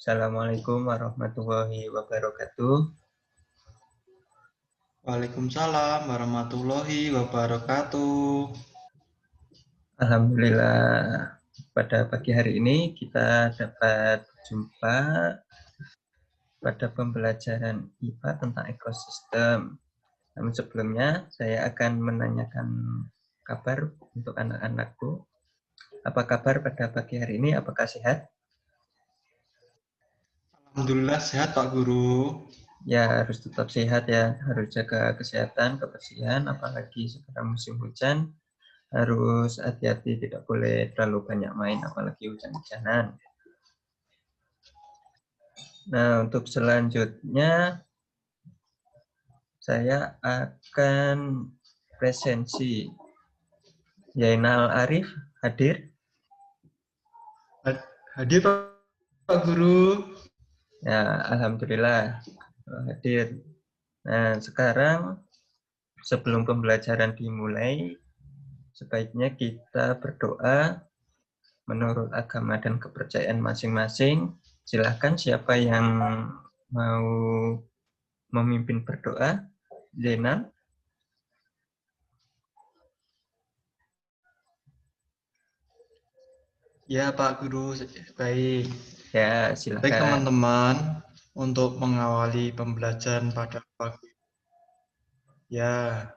Assalamualaikum warahmatullahi wabarakatuh. Waalaikumsalam warahmatullahi wabarakatuh. Alhamdulillah, pada pagi hari ini kita dapat jumpa pada pembelajaran IPA tentang ekosistem. Namun sebelumnya, saya akan menanyakan kabar untuk anak-anakku. Apa kabar pada pagi hari ini? Apakah sehat? Alhamdulillah sehat Pak Guru. Ya, harus tetap sehat ya. Harus jaga kesehatan, kebersihan, apalagi sekarang musim hujan. Harus hati-hati, tidak boleh terlalu banyak main, apalagi hujan-hujanan. Nah, untuk selanjutnya, saya akan presensi. Zainal Arif hadir? Hadir Pak Guru. Ya, Alhamdulillah hadir. Nah, sekarang sebelum pembelajaran dimulai, sebaiknya kita berdoa menurut agama dan kepercayaan masing-masing. Silahkan siapa yang mau memimpin berdoa. Zainal? Ya Pak Guru, baik. Ya, Baik silakan. teman-teman, untuk mengawali pembelajaran pada pagi. Ya,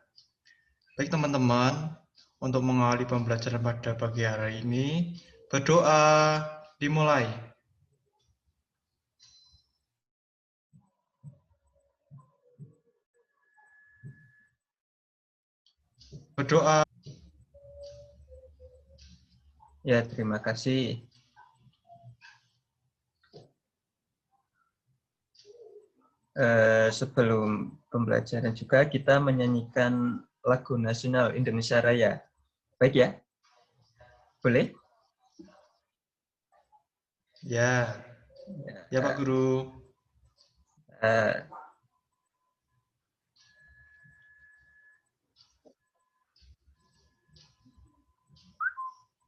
baik teman-teman, untuk mengawali pembelajaran pada pagi hari ini, berdoa dimulai. Berdoa. Ya, terima kasih. Sebelum pembelajaran juga kita menyanyikan lagu nasional Indonesia Raya. Baik ya? Boleh? Ya, ya Pak Guru. Uh,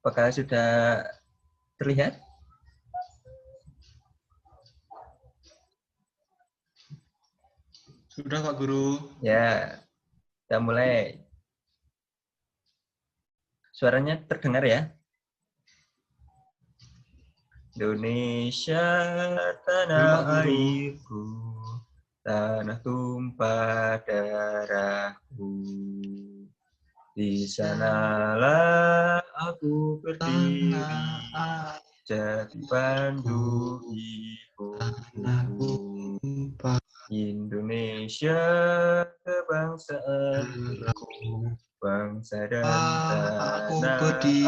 Apakah sudah terlihat? Sudah Pak Guru. Ya, kita mulai. Suaranya terdengar ya? Indonesia Belum Pak tanah Guru. airku, tanah tumpah darahku. Di sanalah aku berdiri, jati pandu ibuku. Indonesia kebangsaanku, bangsa dan Aku tanah berdiri,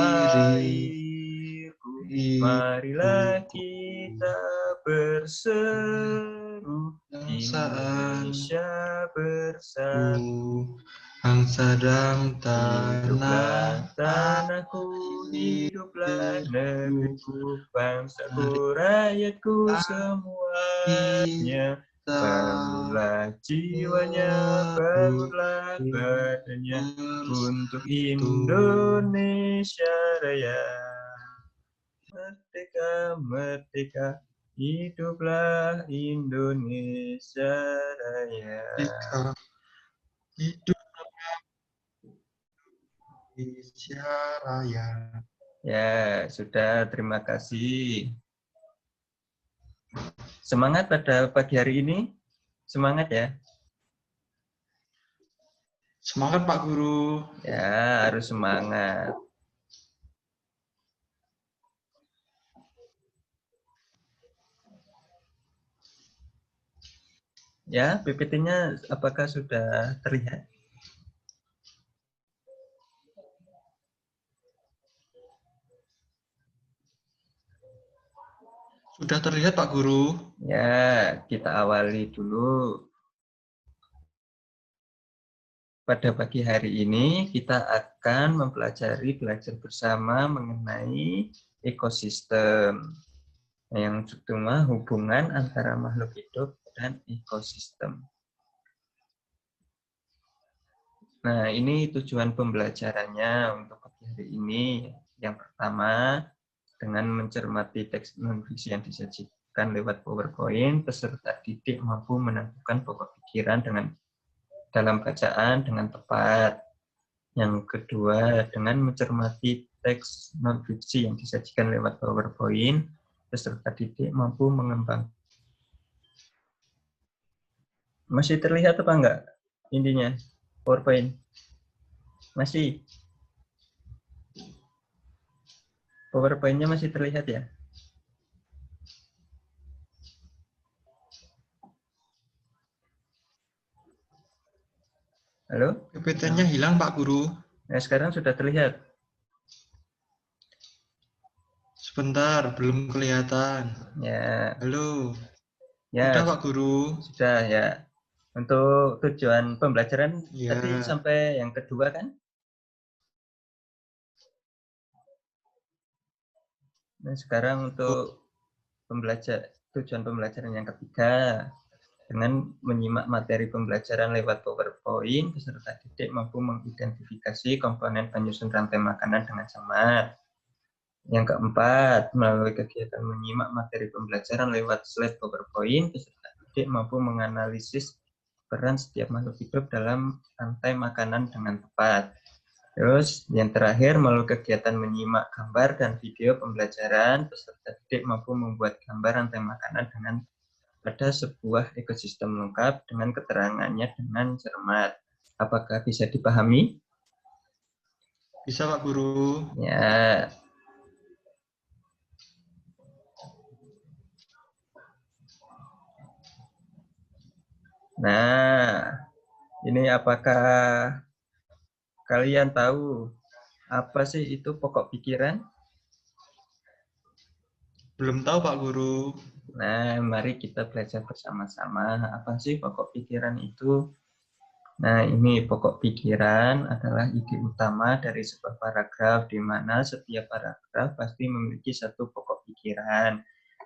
airku. Marilah ibuku, kita berseru, Indonesia bersatu. bangsa dan Hiduplah tanah tanahku, hiduplah negeriku, bangsaku, rakyatku semuanya. Bangunlah jiwanya, bangunlah badannya, untuk Indonesia Raya. Merdeka, merdeka, hiduplah Indonesia Raya. Hidup Indonesia Raya. Ya, sudah. Terima kasih. Semangat pada pagi hari ini. Semangat ya. Semangat Pak Guru. Ya, harus semangat. Ya, PPT-nya apakah sudah terlihat? Sudah terlihat Pak Guru. Ya, kita awali dulu. Pada pagi hari ini kita akan belajar bersama mengenai ekosistem. Yang cuma hubungan antara makhluk hidup dan ekosistem. Nah, ini tujuan pembelajarannya untuk pagi hari ini. Yang pertama, dengan mencermati teks non-fiksi yang disajikan disajikan lewat PowerPoint, peserta didik mampu menentukan pokok pikiran dalam bacaan dengan tepat. Yang kedua, dengan mencermati teks non-fiksi yang disajikan lewat PowerPoint, peserta didik mampu mengembangkan. Masih terlihat apa enggak intinya PowerPoint? Masih? PowerPoint-nya masih terlihat ya? Halo? PPT-nya hilang, Pak Guru. Nah, sekarang sudah terlihat. Sebentar, belum kelihatan. Ya, Halo. ya Udah, Pak Guru. sudah ya. Untuk tujuan pembelajaran Ya, tadi sampai yang kedua kan? Nah, sekarang untuk tujuan pembelajaran yang ketiga, dengan menyimak materi pembelajaran lewat PowerPoint, peserta didik mampu mengidentifikasi komponen penyusun rantai makanan dengan cermat. Yang keempat, melalui kegiatan menyimak materi pembelajaran lewat slide PowerPoint, peserta didik mampu menganalisis peran setiap makhluk hidup dalam rantai makanan dengan tepat. Terus yang terakhir, melalui kegiatan menyimak gambar dan video pembelajaran, peserta didik mampu membuat gambar rantai makanan dengan pada sebuah ekosistem lengkap dengan keterangannya dengan cermat. Apakah bisa dipahami? bisa Pak Guru. Ya. Nah, ini apakah kalian tahu apa sih itu pokok pikiran? Belum tahu, Pak Guru. Nah, mari kita belajar bersama-sama. Apa sih pokok pikiran itu? Nah, ini pokok pikiran adalah ide utama dari sebuah paragraf, di mana setiap paragraf pasti memiliki satu pokok pikiran.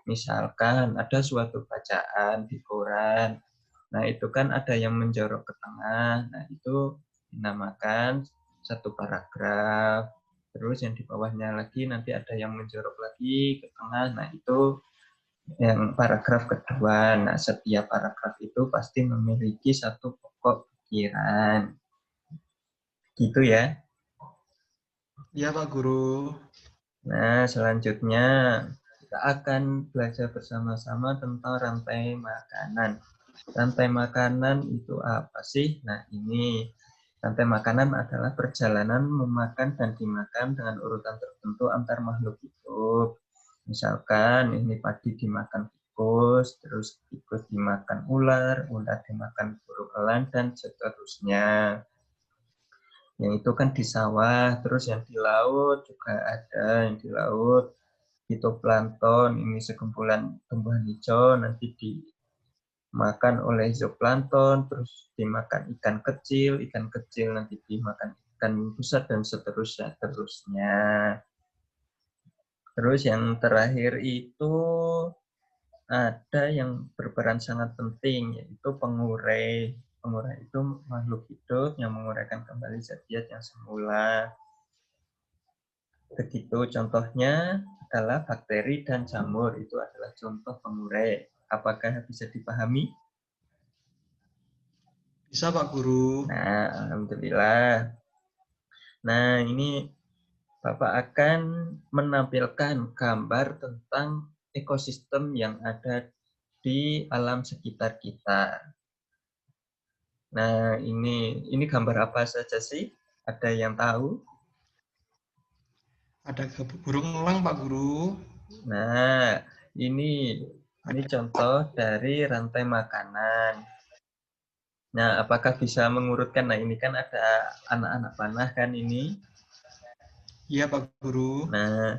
Misalkan ada suatu bacaan di koran, nah itu kan ada yang menjorok ke tengah, nah itu dinamakan satu paragraf. Terus yang di bawahnya lagi nanti ada yang menjorok lagi ke tengah, nah itu yang paragraf kedua. Nah, setiap paragraf itu pasti memiliki satu pokok pikiran. Gitu ya. Iya, Pak Guru. Nah, selanjutnya kita akan belajar bersama-sama tentang rantai makanan. Rantai makanan itu apa sih? Nah, ini rantai makanan adalah perjalanan memakan dan dimakan dengan urutan tertentu antar makhluk hidup. Misalkan ini padi dimakan tikus, terus tikus dimakan ular, ular dimakan burung elang, dan seterusnya. Yang itu kan di sawah, terus yang di laut juga ada, yang di laut fitoplankton, ini sekumpulan tumbuhan hijau, nanti dimakan oleh zooplankton, terus dimakan ikan kecil nanti dimakan ikan besar, dan seterusnya. Terus yang terakhir itu ada yang berperan sangat penting, yaitu pengurai. Pengurai itu makhluk hidup yang menguraikan kembali zat-zat yang semula. Begitu contohnya adalah bakteri dan jamur, itu adalah contoh pengurai. Apakah bisa dipahami? Bisa, Pak Guru. Nah, alhamdulillah. Nah, ini Bapak akan menampilkan gambar tentang ekosistem yang ada di alam sekitar kita. Nah, ini gambar apa saja sih? Ada yang tahu? Ada burung elang, Pak Guru. Nah, ini contoh dari rantai makanan. Nah, apakah bisa mengurutkan? Nah, ini kan ada anak-anak panah kan ini. Iya, Pak Guru. Nah,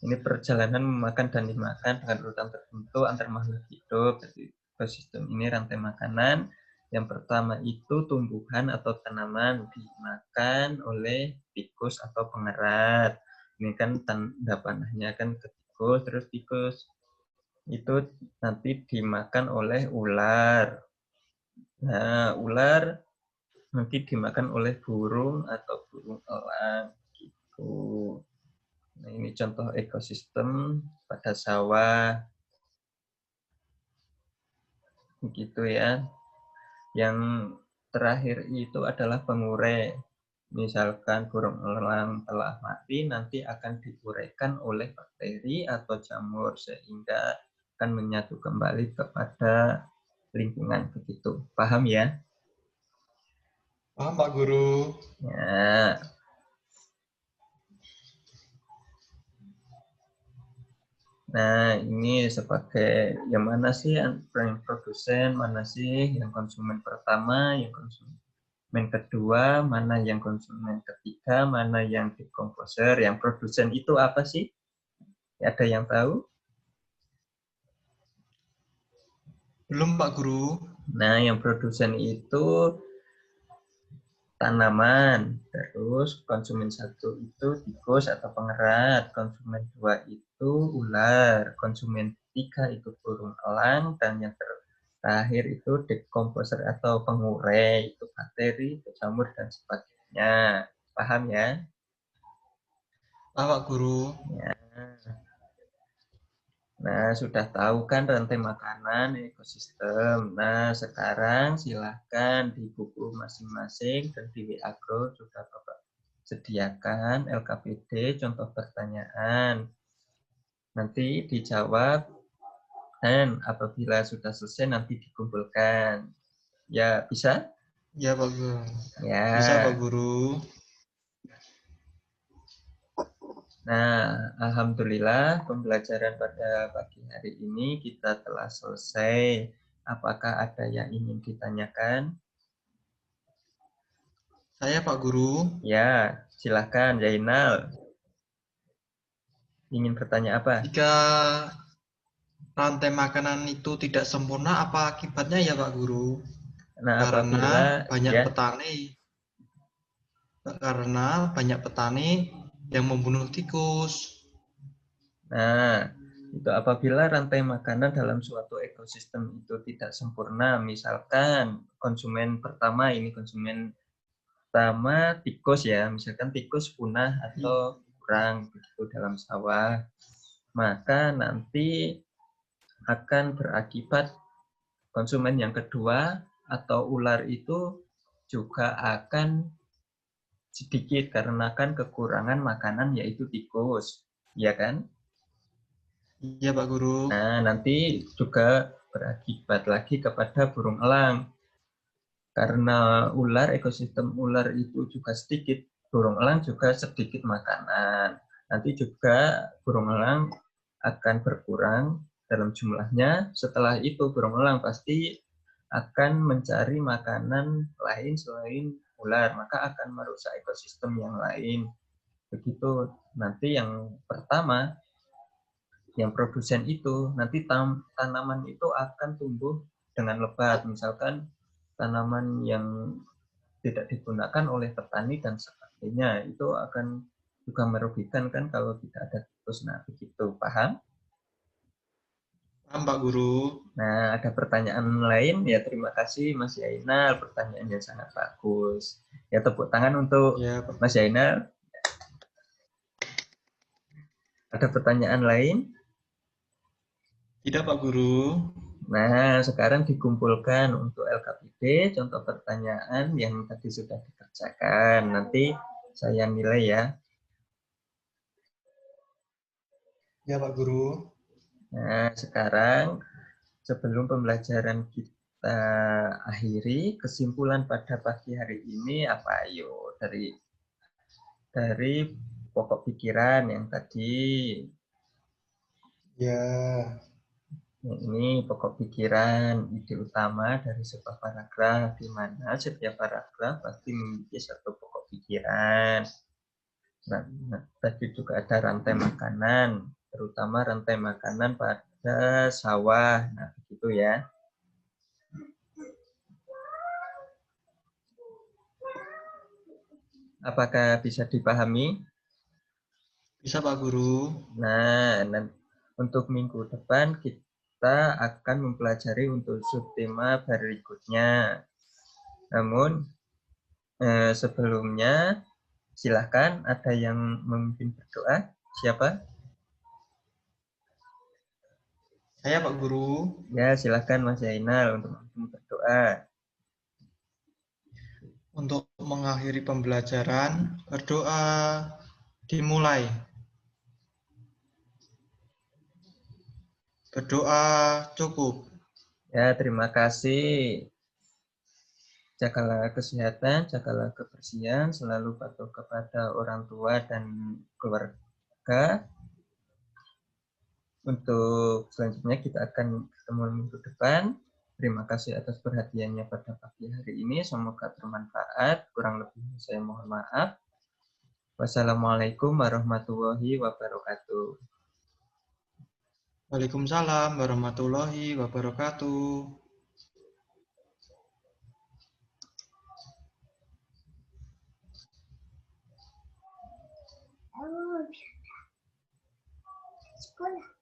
ini perjalanan memakan dan dimakan dengan urutan tertentu antar makhluk hidup. Jadi, ekosistem ini rantai makanan. Yang pertama itu tumbuhan atau tanaman dimakan oleh tikus atau pengerat. Ini kan tanda panahnya kan ke tikus, terus tikus itu nanti dimakan oleh ular. Nah, ular nanti dimakan oleh burung atau burung elang gitu. Nah, ini contoh ekosistem pada sawah. begitu ya. Yang terakhir itu adalah pengurai. Misalkan burung elang telah mati, nanti akan diuraikan oleh bakteri atau jamur sehingga akan menyatu kembali kepada lingkungan begitu. Paham ya? Paham Pak Guru. Ya. Nah, ini sebagai yang mana sih yang produsen, mana sih yang konsumen pertama, yang konsumen kedua, mana yang konsumen ketiga, mana yang dekomposer, yang produsen itu apa sih? Ada yang tahu? Belum Pak Guru. Nah, yang produsen itu tanaman, terus konsumen satu itu tikus atau pengerat, konsumen dua itu ular, konsumen tiga itu burung elang, dan yang terakhir itu dekomposer atau pengurai, itu bakteri, itu jamur, dan sebagainya. Paham ya? Paham Pak Guru. Ya. Nah, sudah tahu kan rantai makanan ekosistem. Nah, sekarang silahkan di buku masing-masing dan di WA Group sudah Bapak sediakan LKPD, contoh pertanyaan. Nanti dijawab dan apabila sudah selesai nanti dikumpulkan. Ya, bisa? Ya Pak Guru. Bisa Pak Ya. Guru. Nah, alhamdulillah pembelajaran pada pagi hari ini kita telah selesai. Apakah ada yang ingin ditanyakan? Saya Pak Guru. Ya, silakan Zainal. Ingin bertanya apa? Jika rantai makanan itu tidak sempurna, apa akibatnya ya Pak Guru? Nah, Karena apabila banyak ya, petani, karena banyak petani yang membunuh tikus. nah, itu apabila rantai makanan dalam suatu ekosistem itu tidak sempurna, misalkan konsumen pertama ini konsumen pertama tikus ya, misalkan tikus punah atau kurang begitu dalam sawah, maka nanti akan berakibat konsumen yang kedua atau ular itu juga akan sedikit karena kan kekurangan makanan yaitu tikus, ya kan? Iya Pak Guru. Nah, nanti juga berakibat lagi kepada burung elang. Karena ular, ekosistem ular itu juga sedikit, burung elang juga sedikit makanan. Nanti juga burung elang akan berkurang dalam jumlahnya. Setelah itu burung elang pasti akan mencari makanan lain selain ular, maka akan merusak ekosistem yang lain. Begitu nanti yang pertama, yang produsen itu, nanti tanaman itu akan tumbuh dengan lebat. Misalkan tanaman yang tidak digunakan oleh petani dan sebagainya, itu akan juga merugikan kan kalau tidak ada tikus. Nah, begitu. Paham? Paham Pak Guru. Nah, ada pertanyaan lain? Ya, terima kasih Mas Yainal. Pertanyaannya sangat bagus. Ya, tepuk tangan untuk Ya Pak. Mas Yainal. Ada pertanyaan lain? Tidak Pak Guru. Nah, sekarang dikumpulkan untuk LKPD, contoh pertanyaan yang tadi sudah dikerjakan. Nanti saya nilai ya. Ya Pak Guru. Nah, sekarang sebelum pembelajaran kita akhiri, kesimpulan pada pagi hari ini apa? Ayo, dari pokok pikiran yang tadi. Ya. Ini pokok pikiran, ide utama dari sebuah paragraf, di mana setiap paragraf pasti memiliki satu pokok pikiran. Nah, tadi juga ada rantai makanan, terutama rantai makanan pada sawah. Nah, begitu ya. Apakah bisa dipahami? Bisa Pak Guru. Nah, untuk minggu depan kita akan mempelajari untuk subtema berikutnya. Namun, sebelumnya, silahkan ada yang memimpin berdoa. Siapa? Saya Pak Guru. Ya, silakan Mas Zainal untuk berdoa. Untuk mengakhiri pembelajaran, berdoa dimulai. Berdoa cukup. Ya, terima kasih. Jagalah kesehatan, jagalah kebersihan, selalu patuh kepada orang tua dan keluarga. Untuk selanjutnya kita akan ketemu minggu depan. Terima kasih atas perhatiannya pada pagi hari ini. Semoga bermanfaat. Kurang lebih saya mohon maaf. Wassalamualaikum warahmatullahi wabarakatuh. Waalaikumsalam warahmatullahi wabarakatuh. Sekolah.